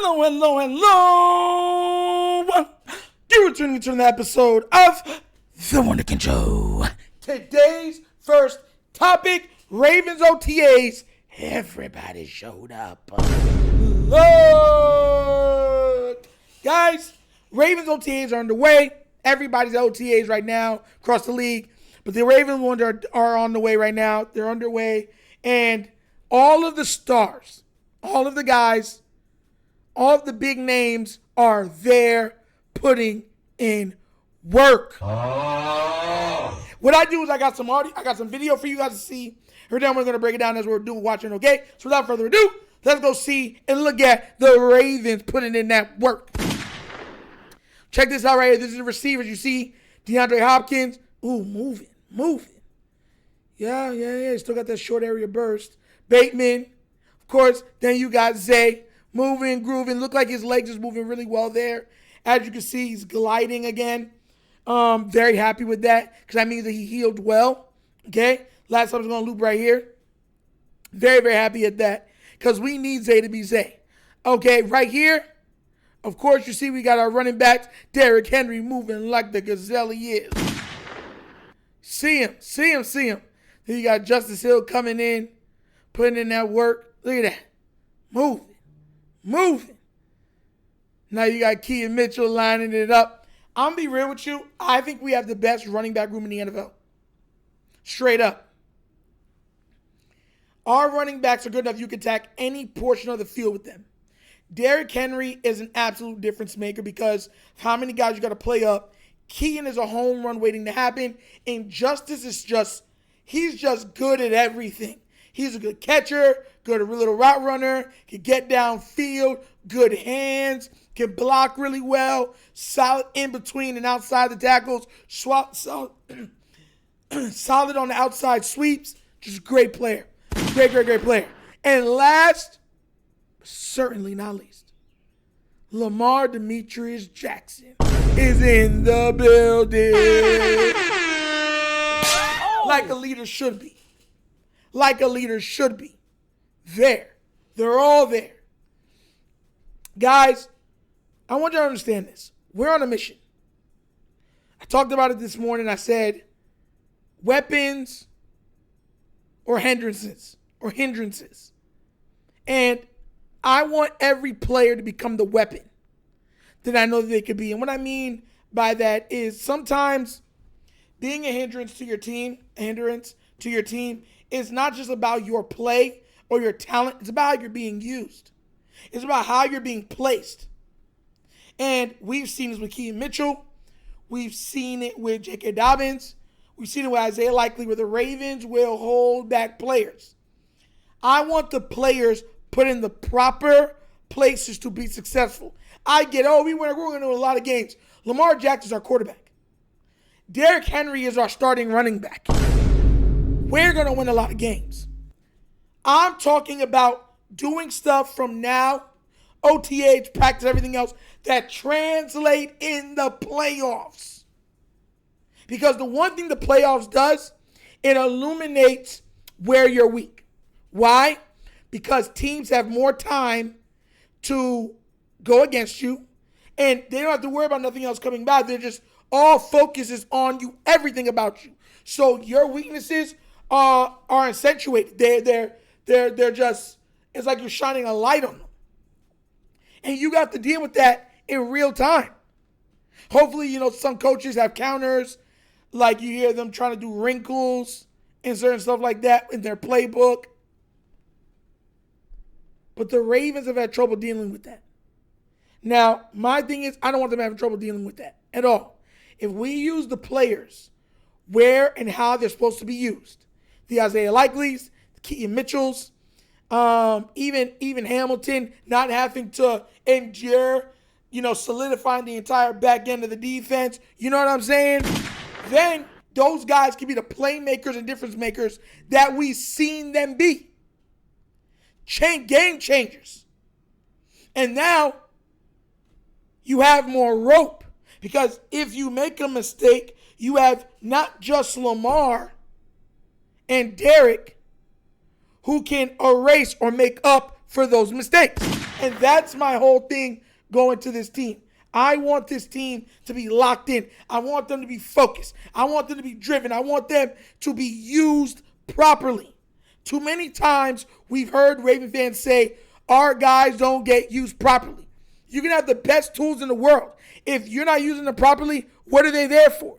Hello, hello, hello. You're tuning into an episode of TheWunderkindShow. Today's first topic, Ravens OTAs. Everybody showed up. Look. Guys, Ravens OTAs are underway. Everybody's OTAs right now across the league. But the Ravens ones are on the way right now. They're underway. And all of the stars, all of the guys, all of the big names are there putting in work. Oh. What I do is I got some audio, I got some video for you guys to see. And then we're going to break it down as we're watching, okay? So without further ado, let's go see and look at the Ravens putting in that work. Check this out right here. This is the receivers. You see DeAndre Hopkins. Ooh, moving. Yeah. Still got that short area burst. Bateman, of course. Then you got Zay. Moving, grooving. Look like his legs is moving really well there. As you can see, he's gliding again. Very happy with that because that means that he healed well. Okay? Last time I was going to loop right here. Very, very happy at that because we need Zay to be Zay. Okay, right here. Of course, you see we got our running backs. Derrick Henry moving like the gazelle he is. See him. Then you got Justice Hill coming in, putting in that work. Look at that. Moving. Now you got Keaton Mitchell lining it up. I'm going to be real with you. I think we have the best running back room in the NFL. Straight up. Our running backs are good enough you can attack any portion of the field with them. Derrick Henry is an absolute difference maker because of how many guys you got to play up. Keaton is a home run waiting to happen. And Justice is he's just good at everything. He's a good catcher, good little route runner, can get downfield, good hands, can block really well, solid in between and outside the tackles, solid on the outside sweeps. Just a great player. Great player. And last, but certainly not least, Lamar Jackson is in the building. Like a leader should be. There. They're all there. Guys, I want you to understand this. We're on a mission. I talked about it this morning. I said weapons or hindrances. And I want every player to become the weapon that I know that they could be. And what I mean by that is sometimes being a hindrance to your team, is not just about your play or your talent. It's about how you're being used. It's about how you're being placed. And we've seen this with Keaton Mitchell. We've seen it with J.K. Dobbins. We've seen it with Isaiah Likely, where the Ravens will hold back players. I want the players put in the proper places to be successful. I get, we're going to win a lot of games. Lamar Jackson is our quarterback. Derrick Henry is our starting running back. We're going to win a lot of games. I'm talking about doing stuff from now, OTAs, practice, everything else, that translate in the playoffs. Because the one thing the playoffs does, it illuminates where you're weak. Why? Because teams have more time to go against you, and they don't have to worry about nothing else coming by. They're just all focuses on you, everything about you. So your weaknesses are accentuated. They're just, it's like you're shining a light on them. And you got to deal with that in real time. Hopefully, some coaches have counters, like you hear them trying to do wrinkles and certain stuff like that in their playbook. But the Ravens have had trouble dealing with that. Now, my thing is, I don't want them having trouble dealing with that at all. If we use the players where and how they're supposed to be used, the Isaiah Likeleys, the Keaton Mitchells, even Hamilton not having to endure, solidifying the entire back end of the defense, you know what I'm saying? Then those guys can be the playmakers and difference makers that we've seen them be. Game changers. And now you have more rope, because if you make a mistake, you have not just Lamar and Derrick who can erase or make up for those mistakes. And that's my whole thing going to this team. I want this team to be locked in. I want them to be focused. I want them to be driven. I want them to be used properly. Too many times we've heard Raven fans say, our guys don't get used properly. You can have the best tools in the world. If you're not using them properly, what are they there for?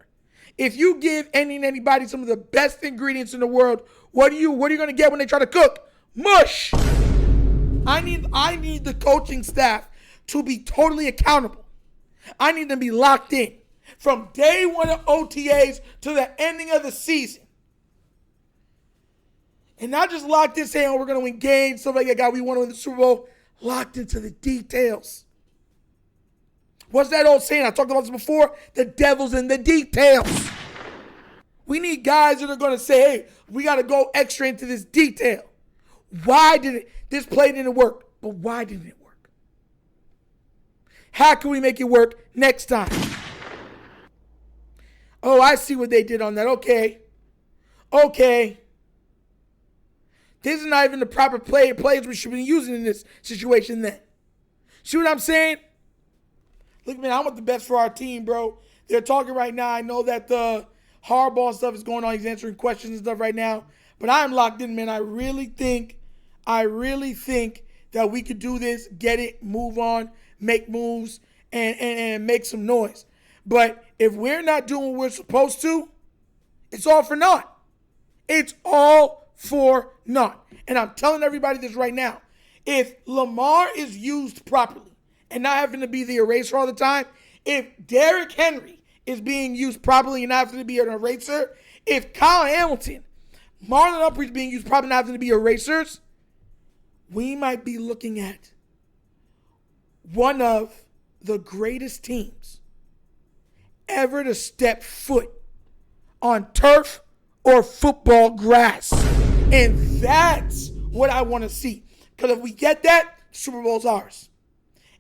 If you give anybody some of the best ingredients in the world, what are you going to get when they try to cook? Mush. I need the coaching staff to be totally accountable. I need them to be locked in from day one of OTAs to the ending of the season. And not just locked in saying, oh, we're going to win games, stuff like that. God, we want to win the Super Bowl. Locked into the details. What's that old saying? I talked about this before. The devil's in the details. We need guys that are going to say, hey, we got to go extra into this detail. Why did this play didn't work? But why didn't it work? How can we make it work next time? Oh, I see what they did on that. Okay. This is not even the proper plays we should be using in this situation then. See what I'm saying? Look, man, I want the best for our team, bro. They're talking right now. I know that the hardball stuff is going on. He's answering questions and stuff right now. But I'm locked in, man. I really think that we could do this, get it, move on, make moves, and make some noise. But if we're not doing what we're supposed to, it's all for naught. It's all for naught. And I'm telling everybody this right now. If Lamar is used properly, and not having to be the eraser all the time, if Derrick Henry is being used properly and not having to be an eraser, if Kyle Hamilton, Marlon Humphrey is being used properly and not having to be erasers, we might be looking at one of the greatest teams ever to step foot on turf or football grass. And that's what I want to see. Because if we get that, Super Bowl's ours.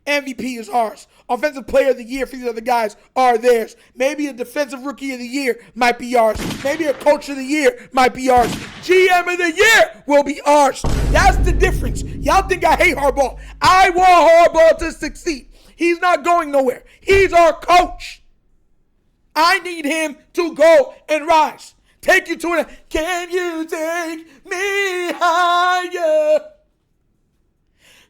MVP is ours. Offensive Player of the Year for these other guys are theirs. Maybe a Defensive Rookie of the Year might be ours. Maybe a Coach of the Year might be ours. GM of the Year will be ours. That's the difference. Y'all think I hate Harbaugh. I want Harbaugh to succeed. He's not going nowhere. He's our coach. I need him to go and rise. Take you to can you take me higher?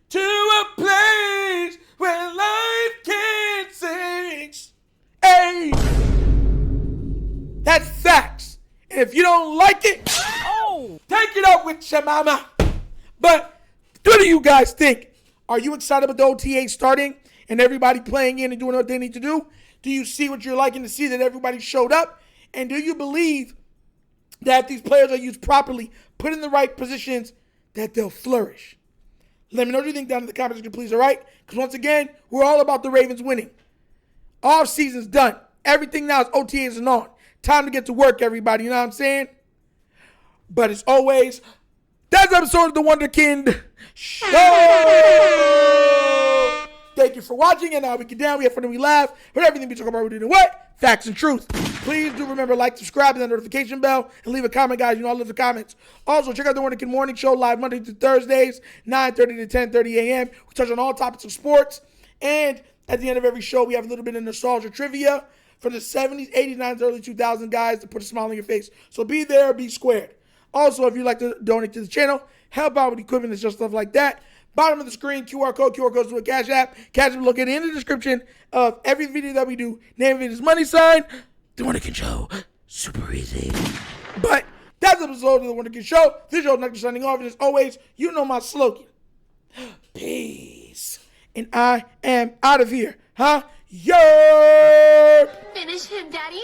To a place where life can't sing. Hey, that's facts. And if you don't like it, take it up with your mama. But what do you guys think? Are you excited about the OTA starting and everybody playing in and doing what they need to do? Do you see what you're liking to see, that everybody showed up? And do you believe that if these players are used properly, put in the right positions, that they'll flourish? Let me know what you think down in the comments section, please, all right? Because once again, we're all about the Ravens winning. Off season's done. Everything now is OTAs and on. Time to get to work, everybody. You know what I'm saying? But as always, that's episode of The Wunderkind Show. Thank you for watching. And now we get down, we have fun and we laugh. But everything we talk about, we're doing what? Facts and truth. Please do remember, like, subscribe, and that notification bell, and leave a comment, guys. You know I love the comments. Also, check out the Wunderkind Morning Show live Monday through Thursdays, 9:30 to 10:30 a.m. We touch on all topics of sports. And at the end of every show, we have a little bit of nostalgia trivia from the 70s, 80s, 90s, early 2000s, guys, to put a smile on your face. So be there or be squared. Also, if you'd like to donate to the channel, help out with equipment and just stuff like that, bottom of the screen, QR codes to a Cash App. Cash App located in the description of every video that we do. Name of it is money sign, The Wunderkind Show. Super easy. But that's the episode of The Wunderkind Show. This show is not just signing off. And as always, you know my slogan. Peace. And I am out of here. Huh? Yerp. Finish him, Daddy.